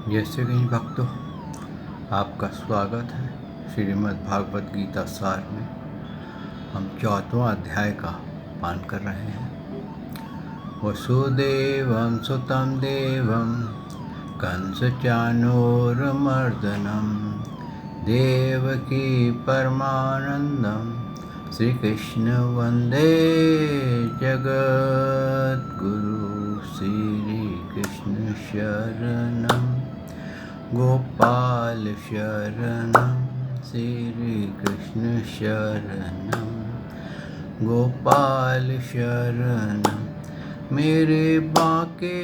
जैसे कि भक्तों, आपका स्वागत है श्रीमद् भागवत गीता सार में। हम 4वां अध्याय का पान कर रहे हैं। वसुदेवं सुतं देवं कंसचानूरमर्दनं देवकी परमानंदं श्रीकृष्ण वंदे जगद्गुरु। श्रीकृष्ण शरणं गोपाल शरणं श्रीकृष्ण शरणं गोपाल शरणं मेरे बाके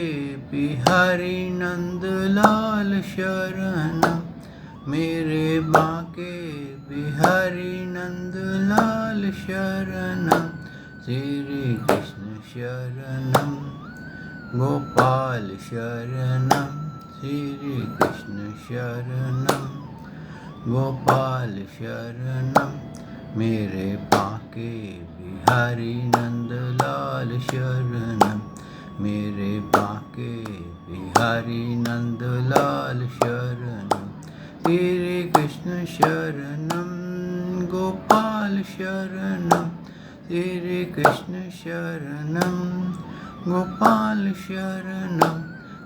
बिहारी नंदलाल शरणं मेरे बाके बिहारी नंदलाल शरणं श्रीकृष्ण शरणं गोपाल शरणं श्रीकृष्ण शरणं गोपाल शरणं मेरे बाके बिहारी नंदलाल शरणं मेरे बाके बिहारी नंदलाल शरणं श्रीकृष्ण शरणं गोपाल शरणं श्रीकृष्ण शरणं गोपाल शरणं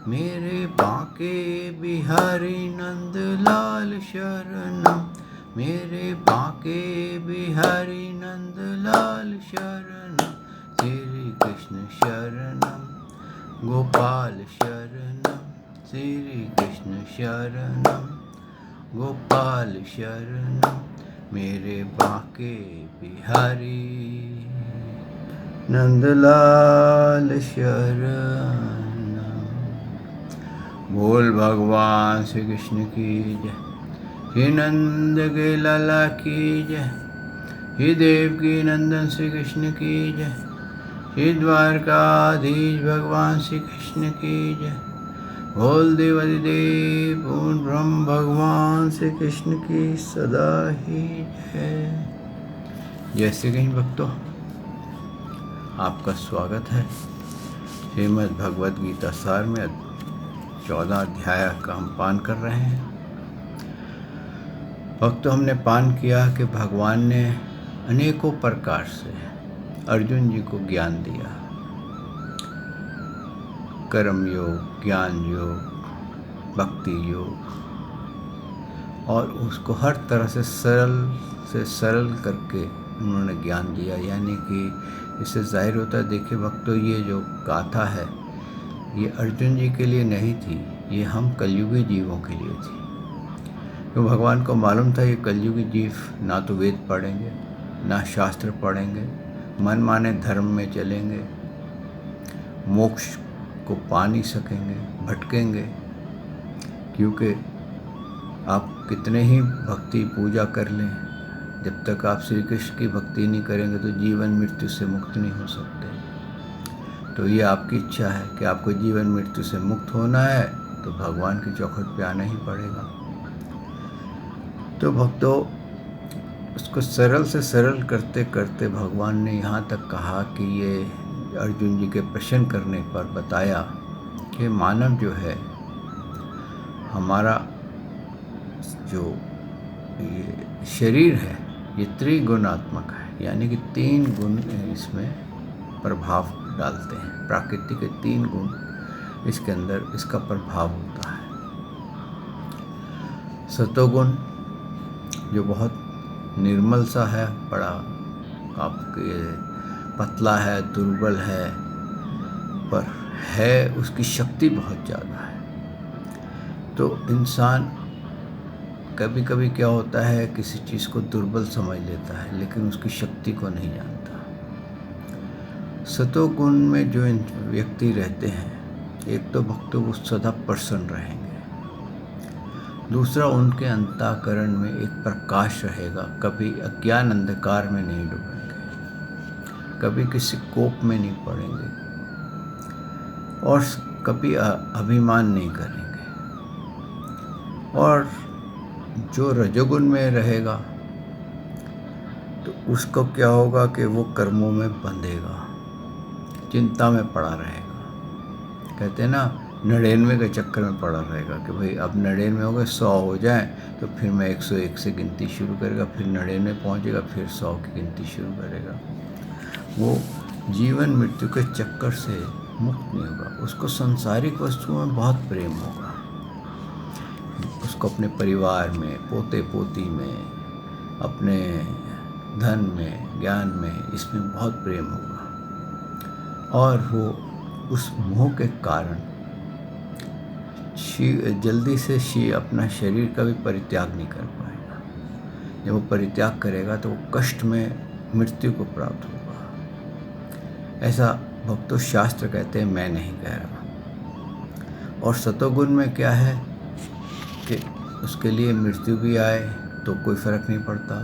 मेरे बाके बिहारी नंदलाल शरणं मेरे बाके बिहारी नंदलाल शरणं श्रीकृष्ण शरणं गोपाल शरणं श्रीकृष्ण शरणं गोपाल शरणं मेरे बाके बिहारी नंदलाल शरणं। बोल भगवान श्री कृष्ण की जय। हे नंद के लाला की जय। हे देव की नंदन श्री कृष्ण की जय। हे द्वारकाधीश भगवान श्री कृष्ण की जय। बोल देवादिदेव पूर्ण ब्रह्म भगवान श्री कृष्ण की सदा ही जय। जय श्री कृष्ण भक्तों, आपका स्वागत है श्रीमद् भगवत गीता सार में 14 अध्याय का हम पान कर रहे हैं। भक्तों, हमने पान किया कि भगवान ने अनेकों प्रकार से अर्जुन जी को ज्ञान दिया। कर्म योग, ज्ञान योग, भक्ति योग, और उसको हर तरह से सरल करके उन्होंने ज्ञान दिया। यानी कि इससे जाहिर होता है, देखिए भक्तों, ये जो गाथा है ये अर्जुन जी के लिए नहीं थी, ये हम कलयुगी जीवों के लिए थी। तो भगवान को मालूम था ये कलयुगी जीव ना तो वेद पढ़ेंगे, ना शास्त्र पढ़ेंगे, मनमाने धर्म में चलेंगे, मोक्ष को पा नहीं सकेंगे, भटकेंगे। क्योंकि आप कितने ही भक्ति पूजा कर लें, जब तक आप श्री कृष्ण की भक्ति नहीं करेंगे तो जीवन मृत्यु से मुक्त नहीं हो सकते। तो ये आपकी इच्छा है कि आपको जीवन मृत्यु से मुक्त होना है, तो भगवान की चौखट पे आना ही पड़ेगा। तो भक्तों, उसको सरल से सरल करते करते भगवान ने यहाँ तक कहा कि ये अर्जुन जी के प्रश्न करने पर बताया कि मानव जो है, हमारा जो ये शरीर है ये त्रिगुणात्मक है। यानी कि 3 गुण इसमें प्रभाव डालते हैं। प्रकृति के 3 गुण इसके अंदर इसका प्रभाव होता है। सतोगुण जो बहुत निर्मल सा है, बड़ा आपके पतला है, दुर्बल है, पर है उसकी शक्ति बहुत ज़्यादा है। तो इंसान कभी कभी क्या होता है, किसी चीज़ को दुर्बल समझ लेता है लेकिन उसकी शक्ति को नहीं जानता। सतोगुण में जो व्यक्ति रहते हैं, एक तो भक्तों वो सदा प्रसन्न रहेंगे, दूसरा उनके अंतःकरण में एक प्रकाश रहेगा, कभी अज्ञान अंधकार में नहीं डूबेंगे, कभी किसी कोप में नहीं पड़ेंगे, और कभी अभिमान नहीं करेंगे। और जो रजोगुण में रहेगा तो उसको क्या होगा कि वो कर्मों में बंधेगा, चिंता में पड़ा रहेगा। कहते हैं ना, 99 के चक्कर में पड़ा रहेगा कि भाई अब 99 हो गए, 100 हो जाए तो फिर मैं 101 से गिनती शुरू करेगा, फिर 99 पहुँचेगा, फिर 100 की गिनती शुरू करेगा। वो जीवन मृत्यु के चक्कर से मुक्त नहीं होगा। उसको सांसारिक वस्तुओं में बहुत प्रेम होगा, उसको अपने परिवार में, पोते पोती में, अपने धन में, ज्ञान में, इसमें बहुत प्रेम होगा। और वो उस मोह के कारण जल्दी से अपना शरीर का भी परित्याग नहीं कर पाएगा। जब वो परित्याग करेगा तो वो कष्ट में मृत्यु को प्राप्त होगा। ऐसा भक्तों शास्त्र कहते हैं, मैं नहीं कह रहा। और सतोगुण में क्या है कि उसके लिए मृत्यु भी आए तो कोई फर्क नहीं पड़ता,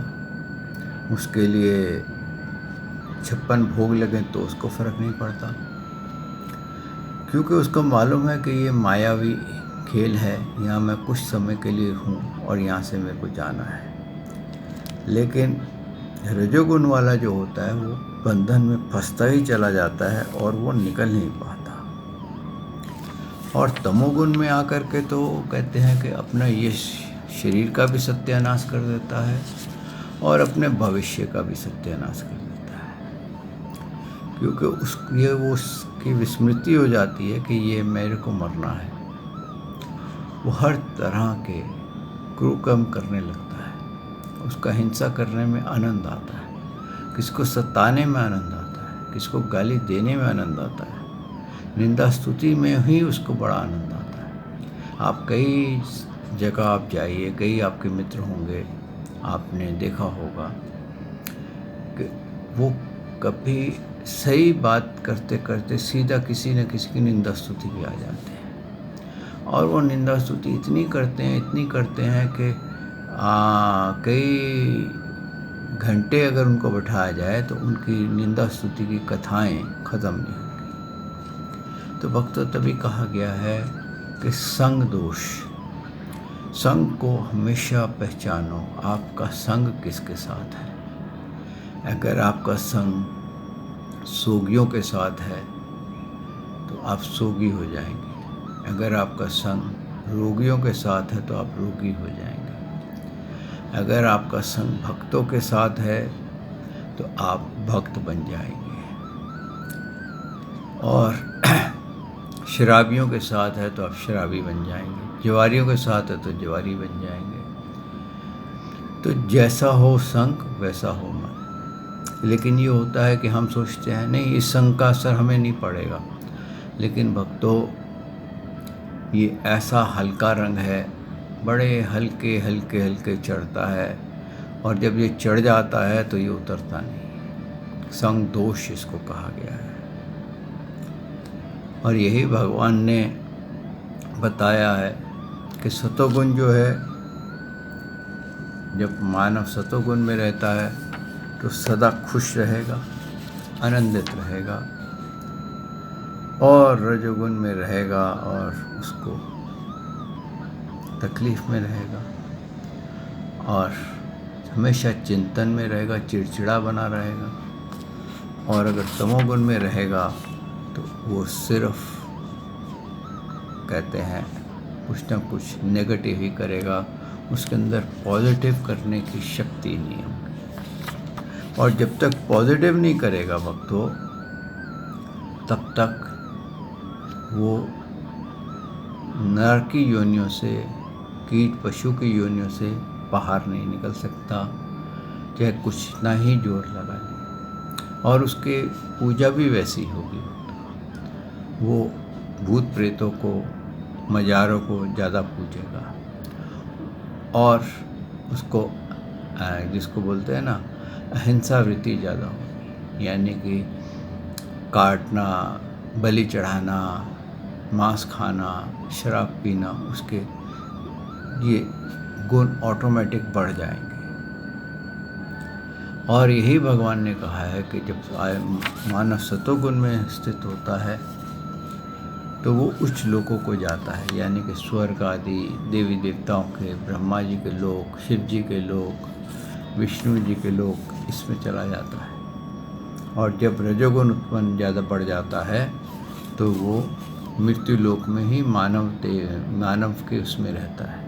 उसके लिए 56 भोग लगे तो उसको फर्क नहीं पड़ता, क्योंकि उसको मालूम है कि ये मायावी खेल है, यहाँ मैं कुछ समय के लिए हूँ और यहाँ से मेरे को जाना है। लेकिन रजोगुण वाला जो होता है वो बंधन में फंसता ही चला जाता है और वो निकल नहीं पाता। और तमोगुण में आकर के तो कहते हैं कि अपना ये शरीर का भी सत्यानाश कर देता है और अपने भविष्य का भी सत्यानाश कर देता है, क्योंकि वो उसकी विस्मृति हो जाती है कि ये मेरे को मरना है। वो हर तरह के क्रूरकर्म करने लगता है, उसका हिंसा करने में आनंद आता है, किसको सताने में आनंद आता है, किसको गाली देने में आनंद आता है, निंदा स्तुति में ही उसको बड़ा आनंद आता है। आप कई जगह आप जाइए, कई आपके मित्र होंगे, आपने देखा होगा कि वो कभी सही बात करते करते सीधा किसी न किसी की निंदा स्तुति भी आ जाते हैं। और वो निंदा स्तुति इतनी करते हैं कि कई घंटे अगर उनको बैठाया जाए तो उनकी निंदा स्तुति की कथाएं ख़त्म नहीं होंगी। तो भक्तों, तभी कहा गया है कि संग दोष, संग को हमेशा पहचानो, आपका संग किसके साथ है। अगर आपका संग सोगियों के साथ है तो आप सोगी हो जाएंगे, अगर आपका संग रोगियों के साथ है तो आप रोगी हो जाएंगे, अगर आपका संग भक्तों के साथ है तो आप भक्त बन जाएंगे, और शराबियों के साथ है तो आप शराबी बन जाएंगे, जवारियों के साथ है तो जवारी बन जाएंगे। तो जैसा हो संग वैसा हो मन। लेकिन ये होता है कि हम सोचते हैं नहीं, इस संग का असर हमें नहीं पड़ेगा, लेकिन भक्तों ये ऐसा हल्का रंग है, बड़े हल्के हल्के हल्के चढ़ता है, और जब ये चढ़ जाता है तो ये उतरता नहीं। संग दोष इसको कहा गया है। और यही भगवान ने बताया है कि सतोगुण जो है, जब मानव सतोगुण में रहता है तो सदा खुश रहेगा, आनंदित रहेगा, और रजोगुण में रहेगा और उसको तकलीफ में रहेगा, और हमेशा चिंतन में रहेगा, चिड़चिड़ा बना रहेगा। और अगर तमोगुण में रहेगा तो वो सिर्फ कहते हैं कुछ न कुछ नेगेटिव ही करेगा, उसके अंदर पॉजिटिव करने की शक्ति नहीं होगी। और जब तक पॉजिटिव नहीं करेगा भक्तों, तब तक वो नर की योनियों से, कीट पशु की योनियों से बाहर नहीं निकल सकता, चाहे कुछ ना ही जोर लगा ले। और उसके पूजा भी वैसी होगी, वो भूत प्रेतों को, मजारों को ज़्यादा पूजेगा, और उसको जिसको बोलते हैं ना, अहिंसा वृत्ति ज़्यादा होगी, यानी कि काटना, बलि चढ़ाना, मांस खाना, शराब पीना, उसके ये गुण ऑटोमेटिक बढ़ जाएंगे। और यही भगवान ने कहा है कि जब मानव सतोगुण में स्थित होता है तो वो उच्च लोकों को जाता है, यानी कि स्वर्ग आदि देवी देवताओं के, ब्रह्मा जी के लोक, शिव जी के लोक, विष्णु जी के लोक, इसमें चला जाता है। और जब रजोगुण उत्पन्न ज़्यादा बढ़ जाता है तो वो मृत्यु लोक में ही मानव के उसमें रहता है,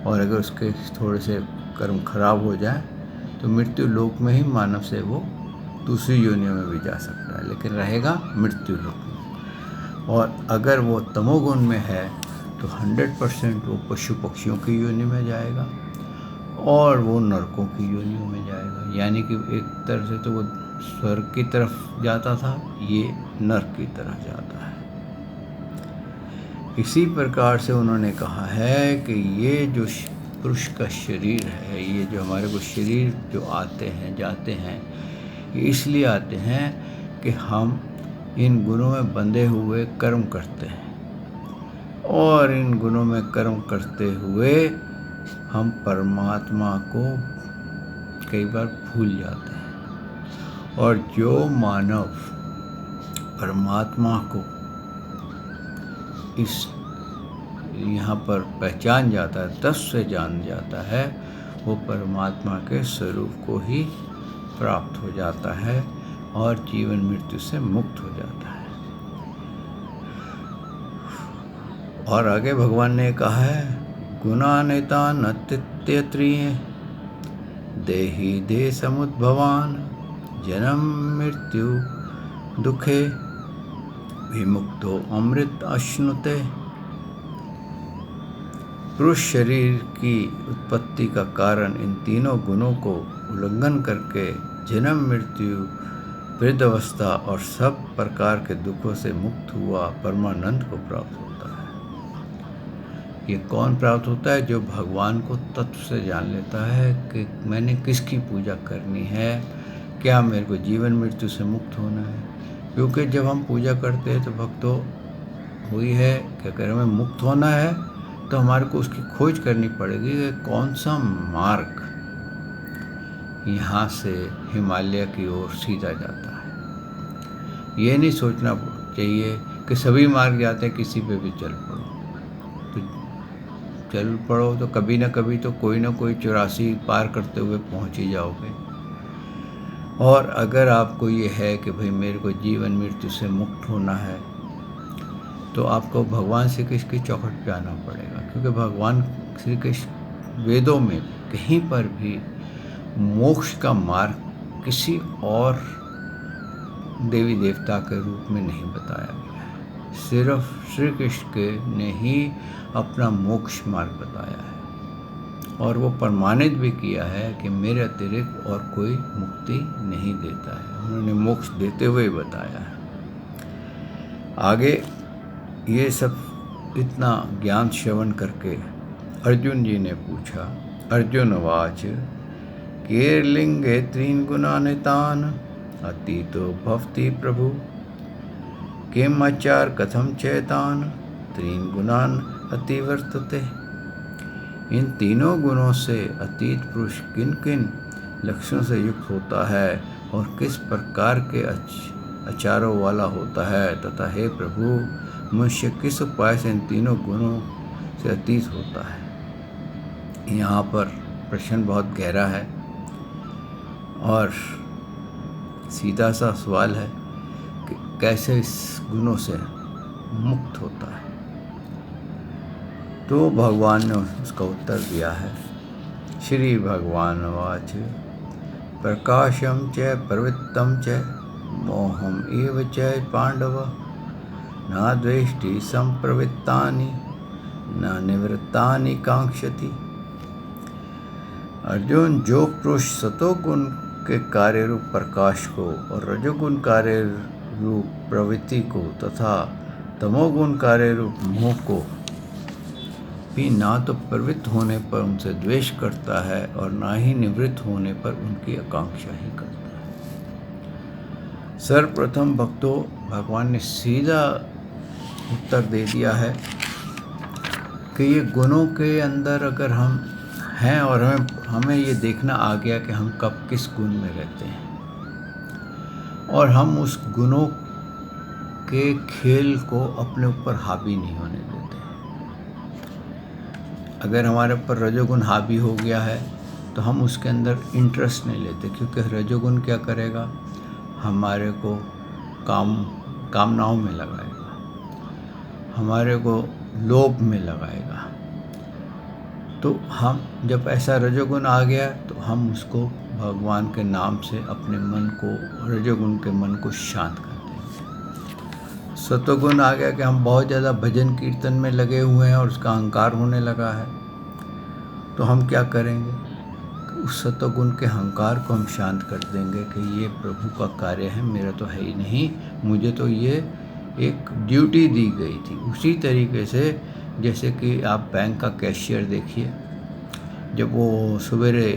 और अगर उसके थोड़े से कर्म खराब हो जाए तो मृत्यु लोक में ही मानव से वो दूसरी योनियों में भी जा सकता है, लेकिन रहेगा मृत्यु लोक में। और अगर वो तमोगुण में है तो 100% वो पशु पक्षियों की योनि में जाएगा और वो नरकों की योनियों में जाएगा। यानी कि एक तरह से तो वो स्वर्ग की तरफ जाता था, ये नरक की तरफ जाता है। इसी प्रकार से उन्होंने कहा है कि ये जो पुरुष का शरीर है, ये जो हमारे को शरीर जो आते हैं जाते हैं, ये इसलिए आते हैं कि हम इन गुणों में बंधे हुए कर्म करते हैं, और इन गुणों में कर्म करते हुए हम परमात्मा को कई बार भूल जाते हैं। और जो मानव परमात्मा को इस यहाँ पर पहचान जाता है, तब से जान जाता है, वो परमात्मा के स्वरूप को ही प्राप्त हो जाता है और जीवन मृत्यु से मुक्त हो जाता है। और आगे भगवान ने कहा है, गुणानेतान अत्यत्रिय देहि दे समुद्भवान जन्म मृत्यु दुखे विमुक्तो अमृत अश्नुते। पुरुष शरीर की उत्पत्ति का कारण इन तीनों गुणों को उल्लंघन करके जन्म मृत्यु वृद्धावस्था और सब प्रकार के दुखों से मुक्त हुआ परमानंद को प्राप्त होता है। ये कौन प्राप्त होता है? जो भगवान को तत्व से जान लेता है कि मैंने किसकी पूजा करनी है, क्या मेरे को जीवन मृत्यु से मुक्त होना है। क्योंकि जब हम पूजा करते हैं तो भक्तों हुई है कि अगर हमें मुक्त होना है तो हमारे को उसकी खोज करनी पड़ेगी कि कौन सा मार्ग यहाँ से हिमालय की ओर सीधा जाता है। ये नहीं सोचना चाहिए कि सभी मार्ग जाते हैं, किसी पे भी चल पड़ो तो कभी ना कभी तो कोई ना कोई 84 पार करते हुए पहुँच ही जाओगे। और अगर आपको ये है कि भाई मेरे को जीवन मृत्यु से मुक्त होना है, तो आपको भगवान श्री कृष्ण की चौखट पे आना पड़ेगा। क्योंकि भगवान श्री कृष्ण वेदों में कहीं पर भी मोक्ष का मार्ग किसी और देवी देवता के रूप में नहीं बताया गया है। सिर्फ श्री कृष्ण ने ही अपना मोक्ष मार्ग बताया है, और वो प्रमाणित भी किया है कि मेरे अतिरिक्त और कोई मुक्ति नहीं देता है। उन्होंने मोक्ष देते हुए बताया है। आगे ये सब इतना ज्ञान श्रवण करके अर्जुन जी ने पूछा, अर्जुन वाच केर्लिंगे त्रीन गुणानितान अतीतो भवति प्रभु किम आचार कथम चैतान त्रीन गुणान अतिवर्तते। इन तीनों गुणों से अतीत पुरुष किन किन लक्षणों से युक्त होता है और किस प्रकार के आचारों वाला होता है, तथा हे प्रभु मनुष्य किस उपाय से इन तीनों गुणों से अतीत होता है। यहाँ पर प्रश्न बहुत गहरा है और सीधा सा सवाल है कि कैसे इस गुणों से मुक्त होता है। तो भगवान ने उसका उत्तर दिया है। श्री भगवान वाच प्रकाशम च प्रवृत्तम च मोहम एव च पांडव न द्वेष्टि संप्रवृत्तानि न निवृत्तानि कांक्षति। अर्जुन, जो पुरुष सतोगुण के कार्य रूप प्रकाश को और रजोगुण कार्य रूप प्रवृत्ति को तथा तमोगुण कार्य रूप मोह को भी ना तो प्रवृत्त होने पर उनसे द्वेष करता है और ना ही निवृत्त होने पर उनकी आकांक्षा ही करता है। सर्वप्रथम भक्तों, भगवान ने सीधा उत्तर दे दिया है कि ये गुणों के अंदर अगर हम हैं और हमें ये देखना आ गया कि हम कब किस गुण में रहते हैं, और हम उस गुणों के खेल को अपने ऊपर हावी नहीं होने देते। अगर हमारे ऊपर रजोगुण हावी हो गया है तो हम उसके अंदर इंटरेस्ट नहीं लेते, क्योंकि रजोगुण क्या करेगा, हमारे को कामनाओं में लगाएगा। हमारे को लोभ में लगाएगा। तो हम जब ऐसा रजोगुण आ गया तो हम उसको भगवान के नाम से अपने मन को, रजोगुण के मन को शांत कर देंगे। सतोगुण आ गया कि हम बहुत ज़्यादा भजन कीर्तन में लगे हुए हैं और उसका अहंकार होने लगा है, तो हम क्या करेंगे, उस सतोगुण के अहंकार को हम शांत कर देंगे कि ये प्रभु का कार्य है, मेरा तो है ही नहीं, मुझे तो ये एक ड्यूटी दी गई थी। उसी तरीके से जैसे कि आप बैंक का कैशियर देखिए, जब वो सवेरे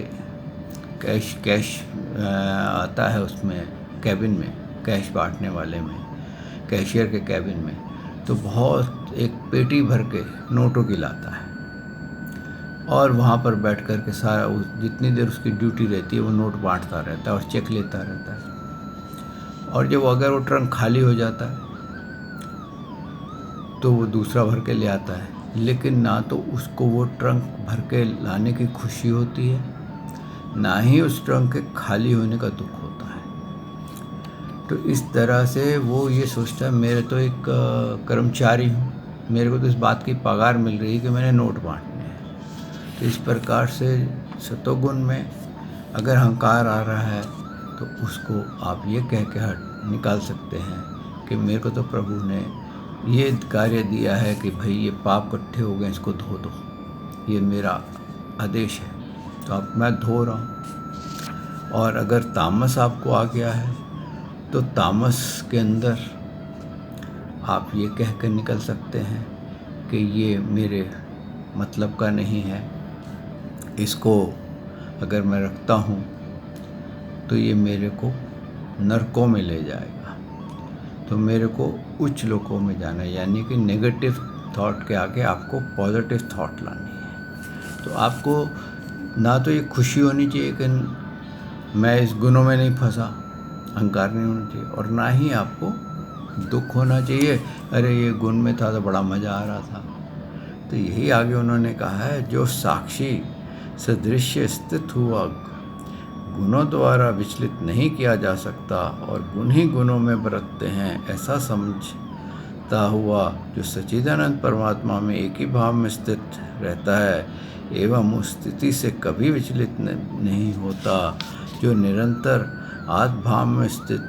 कैश आता है उसमें कैबिन में, कैश बांटने वाले में, कैशियर के कैबिन में, तो बहुत एक पेटी भर के नोटों की लाता है और वहाँ पर बैठ कर के सारा जितनी देर उसकी ड्यूटी रहती है वो नोट बांटता रहता है और चेक लेता रहता है। और जब अगर वो ट्रंक खाली हो जाता है तो वो दूसरा भर के ले आता है, लेकिन ना तो उसको वो ट्रंक भर के लाने की खुशी होती है, ना ही उस ट्रंक के खाली होने का दुख होता है। तो इस तरह से वो ये सोचता है मेरे तो एक कर्मचारी हूँ, मेरे को तो इस बात की पगार मिल रही है कि मैंने नोट बांटने हैं। तो इस प्रकार से सतोगुण में अगर अहंकार आ रहा है तो उसको आप ये कह के निकाल सकते हैं कि मेरे को तो प्रभु ने ये कार्य दिया है कि भाई ये पाप इकट्ठे हो गए, इसको धो दो, ये मेरा आदेश है, तो अब मैं धो रहा हूँ। और अगर तामस आपको आ गया है तो तामस के अंदर आप ये कह कर निकल सकते हैं कि ये मेरे मतलब का नहीं है, इसको अगर मैं रखता हूँ तो ये मेरे को नरकों में ले जाएगा, तो मेरे को उच्च लोकों में जाना है। यानी कि नेगेटिव थॉट के आगे आपको पॉजिटिव थॉट लानी है। तो आपको ना तो ये खुशी होनी चाहिए कि मैं इस गुणों में नहीं फंसा, अहंकार नहीं होना चाहिए, और ना ही आपको दुख होना चाहिए, अरे ये गुण में था तो बड़ा मज़ा आ रहा था। तो यही आगे उन्होंने कहा है, जो साक्षी सदृश्य स्थित हुआ गुणों द्वारा विचलित नहीं किया जा सकता और गुण ही गुणों में बरतते हैं, ऐसा समझता हुआ जो सच्चिदानंद परमात्मा में एक ही भाव में स्थित रहता है एवं उस स्थिति से कभी विचलित नहीं होता, जो निरंतर आत्म भाव में स्थित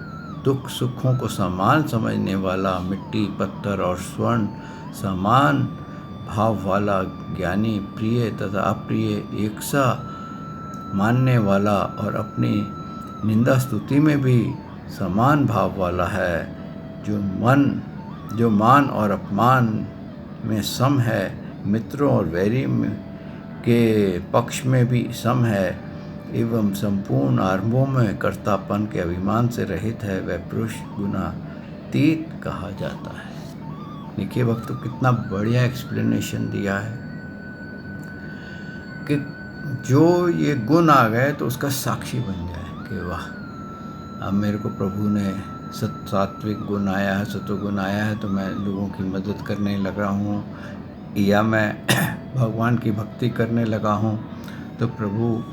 दुख सुखों को समान समझने वाला, मिट्टी पत्थर और स्वर्ण समान भाव वाला ज्ञानी, प्रिय तथा अप्रिय एक सा मानने वाला और अपनी निंदा स्तुति में भी समान भाव वाला है, जो मान और अपमान में सम है, मित्रों और वैरी के पक्ष में भी सम है एवं संपूर्ण आरंभों में कर्तापन के अभिमान से रहित है, वह पुरुष गुणातीत कहा जाता है। देखिए भक्तों, कितना बढ़िया एक्सप्लेनेशन दिया है कि जो ये गुण आ गए तो उसका साक्षी बन जाए कि वाह, अब मेरे को प्रभु ने सात्विक गुण आया है, सतोगुण आया है, तो मैं लोगों की मदद करने लगा हूँ या मैं भगवान की भक्ति करने लगा हूँ, तो प्रभु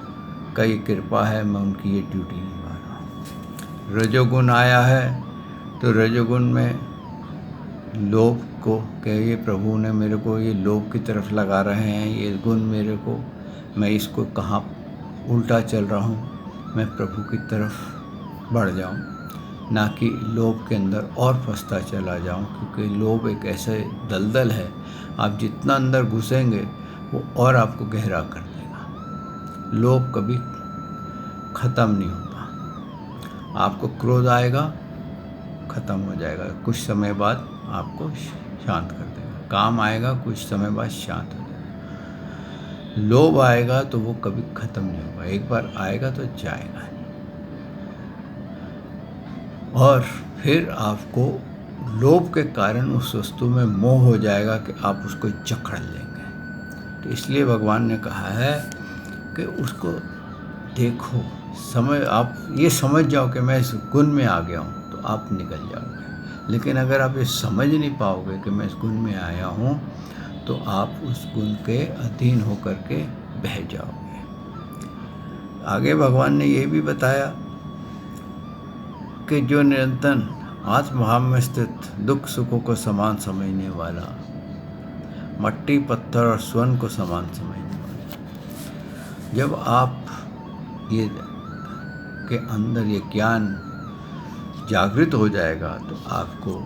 का ये कृपा है, मैं उनकी ये ड्यूटी निभा रहा हूँ। रजोगुण आया है तो रजोगुण में लोभ को कि ये प्रभु ने मेरे को ये लोभ की तरफ लगा रहे हैं, ये गुण मेरे को, मैं इसको कहाँ उल्टा चल रहा हूँ, मैं प्रभु की तरफ बढ़ जाऊँ, ना कि लोभ के अंदर और फंसता चला जाऊँ, क्योंकि लोभ एक ऐसे दलदल है, आप जितना अंदर घुसेंगे वो और आपको गहरा कर देगा। लोभ कभी ख़त्म नहीं होता, आपको क्रोध आएगा, ख़त्म हो जाएगा, कुछ समय बाद आपको शांत कर देगा, काम आएगा, कुछ समय बाद शांत हो जाएगा। लोभ आएगा तो वो कभी ख़त्म नहीं होगा, एक बार आएगा तो जाएगा नहीं, और फिर आपको लोभ के कारण उस वस्तु में मोह हो जाएगा कि आप उसको जकड़ लेंगे। तो इसलिए भगवान ने कहा है कि उसको देखो, आप ये समझ जाओ कि मैं इस गुण में आ गया हूँ तो आप निकल जाओगे। लेकिन अगर आप ये समझ नहीं पाओगे कि मैं इस गुण में आया हूँ तो आप उस गुण के अधीन होकर के बह जाओगे। आगे भगवान ने ये भी बताया कि जो निरंतर आत्मभाव में स्थित, दुख सुखों को समान समझने वाला, मट्टी पत्थर और स्वर्ण को समान समझने वाला। जब आप ये के अंदर ये ज्ञान जागृत हो जाएगा तो आपको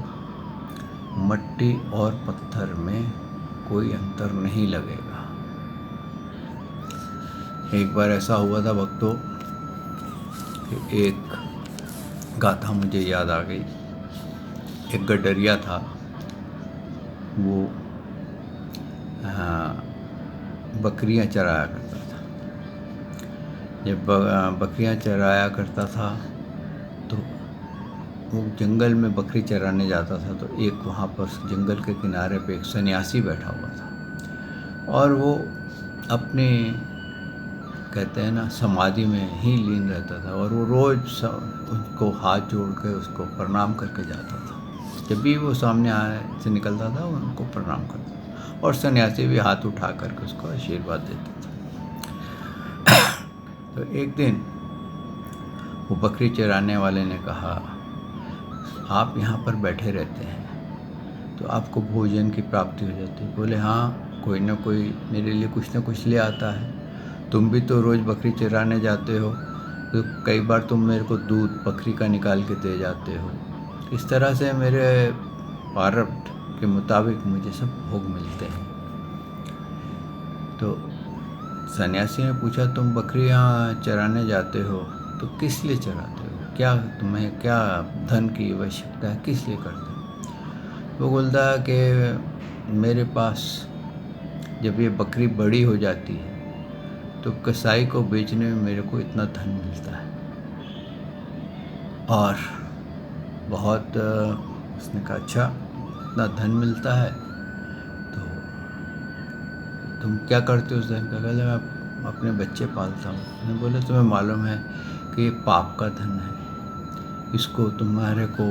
मट्टी और पत्थर में कोई अंतर नहीं लगेगा। एक बार ऐसा हुआ था भक्तों कि एक गाथा मुझे याद आ गई। एक गडरिया था, वो बकरियां चराया करता था। जब बकरियां चराया करता था तो वो जंगल में बकरी चराने जाता था, तो एक वहाँ पर जंगल के किनारे पे एक सन्यासी बैठा हुआ था और वो अपने कहते हैं ना समाधि में ही लीन रहता था और वो रोज़ उनको हाथ जोड़ के उसको प्रणाम करके जाता था। जब भी वो सामने से निकलता था उनको प्रणाम करता था और सन्यासी भी हाथ उठा करके उसको आशीर्वाद देता था। तो एक दिन वो बकरी चराने वाले ने कहा, आप यहाँ पर बैठे रहते हैं तो आपको भोजन की प्राप्ति हो जाती है। बोले, हाँ, कोई ना कोई मेरे लिए कुछ ना कुछ ले आता है। तुम भी तो रोज़ बकरी चराने जाते हो, तो कई बार तुम मेरे को दूध बकरी का निकाल के दे जाते हो। इस तरह से मेरे प्रारब्ध के मुताबिक मुझे सब भोग मिलते हैं। तो सन्यासी ने पूछा, तुम बकरियां चराने जाते हो तो किस लिए चराते हो? क्या तुम्हें क्या धन की आवश्यकता है, किस लिए करते हो? वो बोलता है कि मेरे पास जब ये बकरी बड़ी हो जाती है तो कसाई को बेचने में मेरे को इतना धन मिलता है। और बहुत उसने कहा, अच्छा, इतना धन मिलता है तो तुम क्या करते हो उस धन का? कहले, मैं अपने बच्चे पालता हूँ। मैंने बोला, तुम्हें मालूम है कि ये पाप का धन है, इसको तुम्हारे को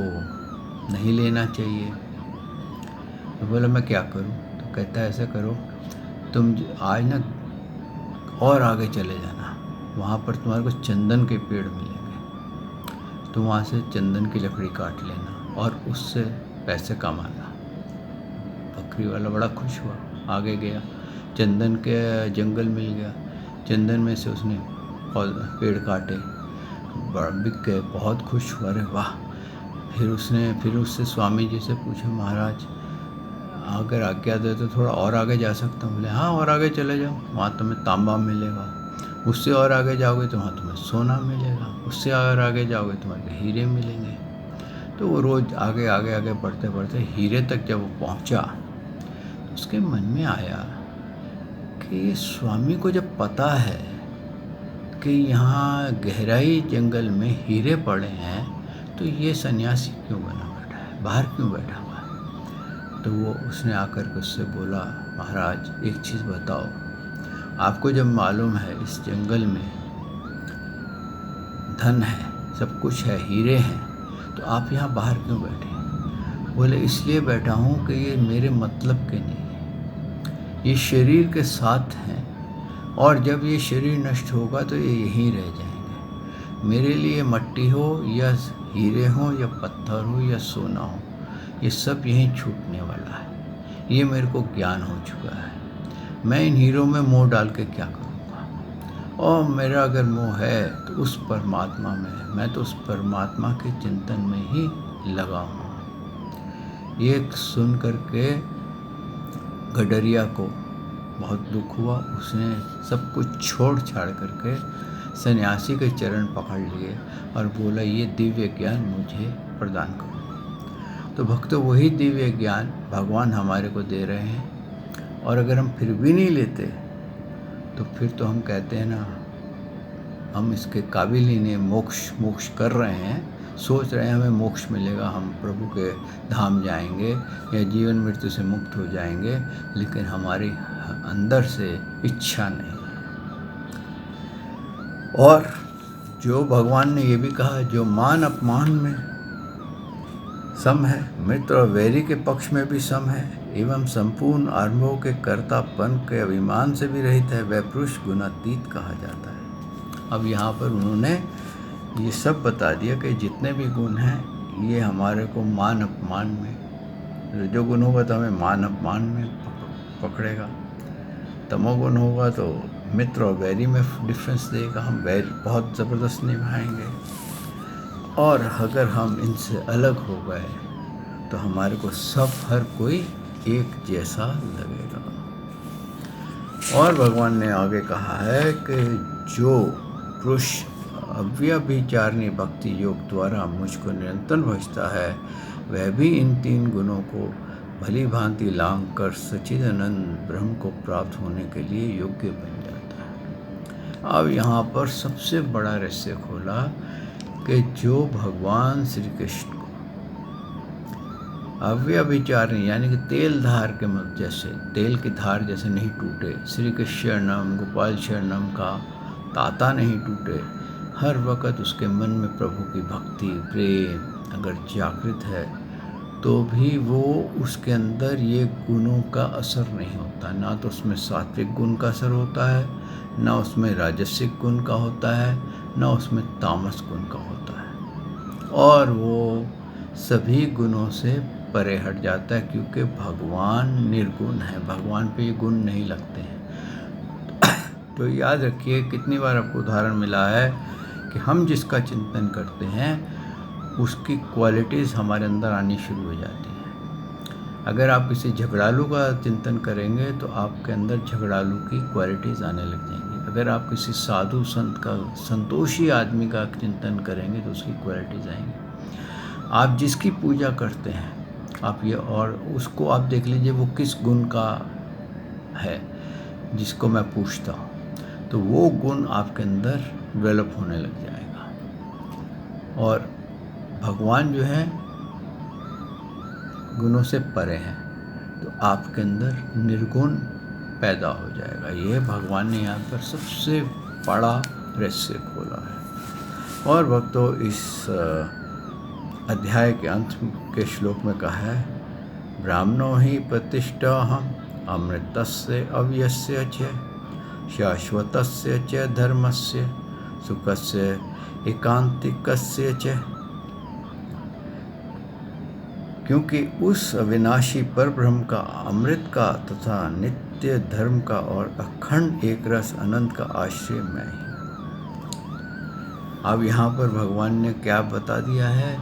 नहीं लेना चाहिए। तो बोला, मैं क्या करूँ? तो कहता है, ऐसा करो, तुम आज ना और आगे चले जाना, वहाँ पर तुम्हारे को चंदन के पेड़ मिलेंगे, तो वहाँ से चंदन की लकड़ी काट लेना और उससे पैसे कमाना। बकरी वाला बड़ा खुश हुआ, आगे गया, चंदन के जंगल मिल गया, चंदन में से उसने पेड़ काटे, बड़ा बिक गए, बहुत खुश हुआ, अरे वाह। फिर उससे स्वामी जी से पूछा, महाराज अगर आज्ञा दे तो थोड़ा और आगे जा सकता हूँ? बोले, हाँ, और आगे चले जाओ, वहाँ तुम्हें तांबा मिलेगा, उससे और आगे जाओगे तो वहाँ तुम्हें सोना मिलेगा, उससे और आगे जाओगे तुम्हारे हीरे मिलेंगे। तो वो रोज़ आगे आगे आगे बढ़ते बढ़ते हीरे तक जब वो पहुँचा तो उसके मन में आया कि स्वामी को जब पता है कि यहाँ गहराई जंगल में हीरे पड़े हैं तो ये सन्यासी क्यों बना बैठा है, बाहर क्यों बैठा हुआ है? तो वो उसने आकर के उससे बोला, महाराज एक चीज़ बताओ, आपको जब मालूम है इस जंगल में धन है, सब कुछ है, हीरे हैं, तो आप यहाँ बाहर क्यों बैठे? बोले, इसलिए बैठा हूँ कि ये मेरे मतलब के नहीं है, ये शरीर के साथ हैं और जब ये शरीर नष्ट होगा तो ये यहीं रह जाएंगे। मेरे लिए मट्टी हो या हीरे हो या पत्थर हो या सोना हो, ये सब यहीं छूटने वाला है। ये मेरे को ज्ञान हो चुका है। मैं इन हीरों में मोह डाल के क्या करूँगा? और मेरा अगर मोह है तो उस परमात्मा में, मैं तो उस परमात्मा के चिंतन में ही लगा हूँ। ये सुन करके गडरिया को बहुत दुख हुआ। उसने सब कुछ छोड़ छाड़ करके सन्यासी के चरण पकड़ लिए और बोला, ये दिव्य ज्ञान मुझे प्रदान करो। तो भक्तों, वही दिव्य ज्ञान भगवान हमारे को दे रहे हैं और अगर हम फिर भी नहीं लेते तो फिर तो हम कहते हैं ना, हम इसके काबिल ही नहीं, मोक्ष कर रहे हैं, सोच रहे हैं हमें मोक्ष मिलेगा, हम प्रभु के धाम जाएंगे या जीवन मृत्यु से मुक्त हो जाएंगे, लेकिन हमारी अंदर से इच्छा नहीं। और जो भगवान ने ये भी कहा, जो मान अपमान में सम है, मित्र और वैरी के पक्ष में भी सम है, एवं संपूर्ण आरंभों के कर्तापन के अभिमान से भी रहित है, वह पुरुष गुणातीत कहा जाता है। अब यहाँ पर उन्होंने ये सब बता दिया कि जितने भी गुण हैं ये हमारे को मान अपमान में, रजोगुण होगा तो हमें मान अपमान में पकड़ेगा, तमोगुण होगा तो मित्र और वैरी में डिफरेंस देगा, हम वैर बहुत ज़बरदस्त निभाएंगे। और अगर हम इनसे अलग हो गए तो हमारे को सब हर कोई एक जैसा लगेगा। और भगवान ने आगे कहा है कि जो पुरुष अव्यभिचारिणी भक्ति योग द्वारा मुझको निरंतर भजता है वह भी इन 3 गुणों को भली भांति लांघ कर सच्चिदानंद ब्रह्म को प्राप्त होने के लिए योग्य बन जाता है। अब यहाँ पर सबसे बड़ा रहस्य खोला कि जो भगवान श्री कृष्ण को अव्यभिचारिणी यानी कि तेल धार के मत जैसे, तेल की धार जैसे नहीं टूटे, श्री कृष्ण शरणम गोपाल शरणम का ताता नहीं टूटे, हर वक़्त उसके मन में प्रभु की भक्ति प्रेम अगर जागृत है तो भी वो उसके अंदर ये गुणों का असर नहीं होता। ना तो उसमें सात्विक गुण का असर होता है, ना उसमें राजसिक गुण का होता है, ना उसमें तामस गुण का होता है, और वो सभी गुणों से परे हट जाता है, क्योंकि भगवान निर्गुण है, भगवान पे ये गुण नहीं लगते हैं। तो याद रखिए, कितनी बार आपको उदाहरण मिला है कि हम जिसका चिंतन करते हैं उसकी क्वालिटीज़ हमारे अंदर आनी शुरू हो जाती हैं। अगर आप किसी झगड़ालू का चिंतन करेंगे तो आपके अंदर झगड़ालू की क्वालिटीज़ आने लग जाएंगी। अगर आप किसी साधु संत का, संतोषी आदमी का चिंतन करेंगे तो उसकी क्वालिटीज़ आएंगी। आप जिसकी पूजा करते हैं आप ये, और उसको आप देख लीजिए वो किस गुण का है जिसको मैं पूछता हूँ, तो वो गुण आपके अंदर डेवलप होने लग जाएगा। और भगवान जो है गुणों से परे हैं, तो आपके अंदर निर्गुण पैदा हो जाएगा। ये भगवान ने यहाँ पर सबसे बड़ा रहस्य खोला है। और भक्तों, इस अध्याय के अंत के श्लोक में कहा है, ब्राह्मणो ही प्रतिष्ठाहम् अमृतस्य अव्ययस्य च शाश्वतस्य च धर्मस्य सुखस्य एकांतिकस्य च। क्योंकि उस अविनाशी पर ब्रह्म का, अमृत का तथा नित्य धर्म का और अखंड एक रस अनंत का आश्रय मैं ही। अब यहाँ पर भगवान ने क्या बता दिया है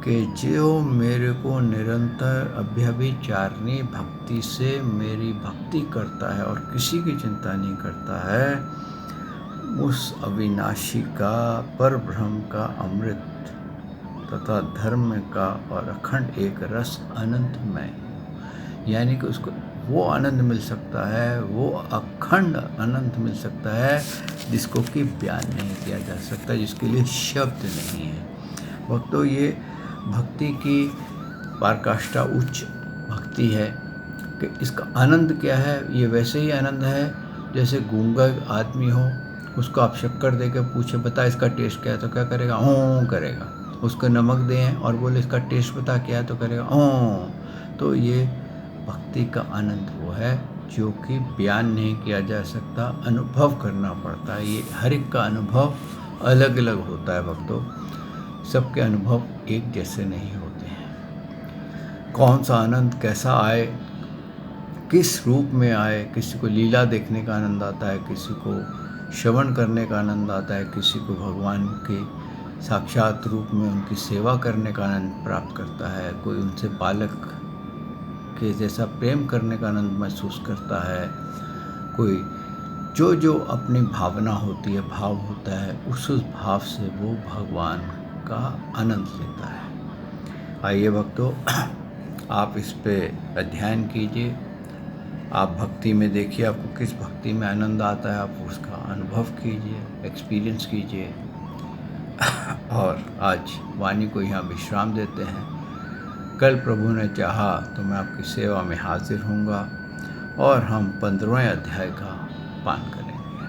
कि जो मेरे को निरंतर अव्यभिचारिणी भक्ति से मेरी भक्ति करता है और किसी की चिंता नहीं करता है, उस अविनाशी का, पर ब्रह्म का, अमृत तथा धर्म का और अखंड एक रस अनंत में, यानी कि उसको वो आनंद मिल सकता है, वो अखंड अनंत मिल सकता है जिसको कि बयान नहीं किया जा सकता, जिसके लिए शब्द नहीं है। भक्तों, ये भक्ति की पराकाष्ठा उच्च भक्ति है कि इसका आनंद क्या है। ये वैसे ही आनंद है जैसे गूंगा आदमी हो, उसको आप शक्कर दे के पूछे बता इसका टेस्ट क्या है, तो क्या करेगा, ओं करेगा। उसको नमक दें और बोले इसका टेस्ट बता क्या है, तो करेगा ओं। तो ये भक्ति का आनंद वो है जो कि बयान नहीं किया जा सकता, अनुभव करना पड़ता है। ये हर एक का अनुभव अलग अलग होता है भक्तों, सबके अनुभव एक जैसे नहीं होते हैं। कौन सा आनंद कैसा आए, किस रूप में आए, किसी को लीला देखने का आनंद आता है, किसी को श्रवण करने का आनंद आता है, किसी को भगवान के साक्षात रूप में उनकी सेवा करने का आनंद प्राप्त करता है, कोई उनसे बालक के जैसा प्रेम करने का आनंद महसूस करता है, कोई जो जो अपनी भावना होती है, भाव होता है, उस भाव से वो भगवान का आनंद लेता है। आइए भक्तों, आप इस पे अध्ययन कीजिए, आप भक्ति में देखिए आपको किस भक्ति में आनंद आता है, आप उसका अनुभव कीजिए, एक्सपीरियंस कीजिए। और आज वाणी को यहाँ विश्राम देते हैं। कल प्रभु ने चाहा तो मैं आपकी सेवा में हाजिर होऊंगा और हम 15वें अध्याय का पान करेंगे।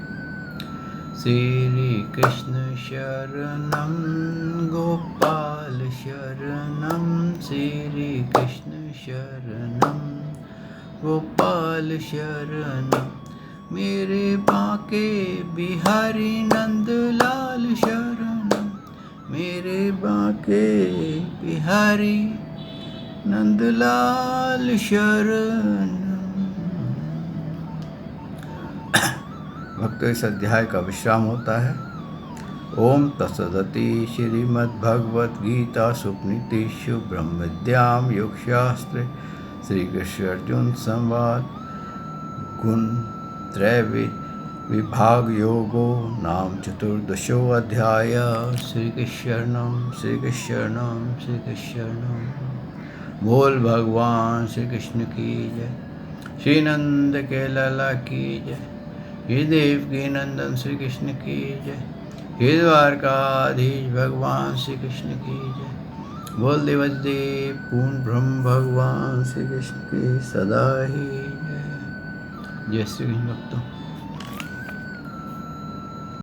श्री कृष्ण शरणम गोपाल शरणम, श्री कृष्ण शरणम गोपाल शरणम, मेरे बांके बिहारी नंदलाल शरणम, मेरे बांके हरि नंदलाल शरण। भक्तों, इस अध्याय का विश्राम होता है। ओम तत्सदिति श्रीमद्भगवद्गीता सुपनीतिषु ब्रह्म विद्याम योगशास्त्रे श्री कृष्ण अर्जुन संवाद गुण त्रय विभाग योगो नाम चतुर्दशो अध्याय। श्री कृष्णम श्री कृष्णम श्री कृष्णम। बोल भगवान श्री कृष्ण की जय। श्री नंद के लाला की जय। हे देव के नंदन श्री कृष्ण की जय। हे द्वारकाधीश भगवान श्री कृष्ण की जय। बोल देवदेव पूर्ण ब्रह्म भगवान श्री कृष्ण की सदा ही जय। जय श्री कृष्ण भक्तों।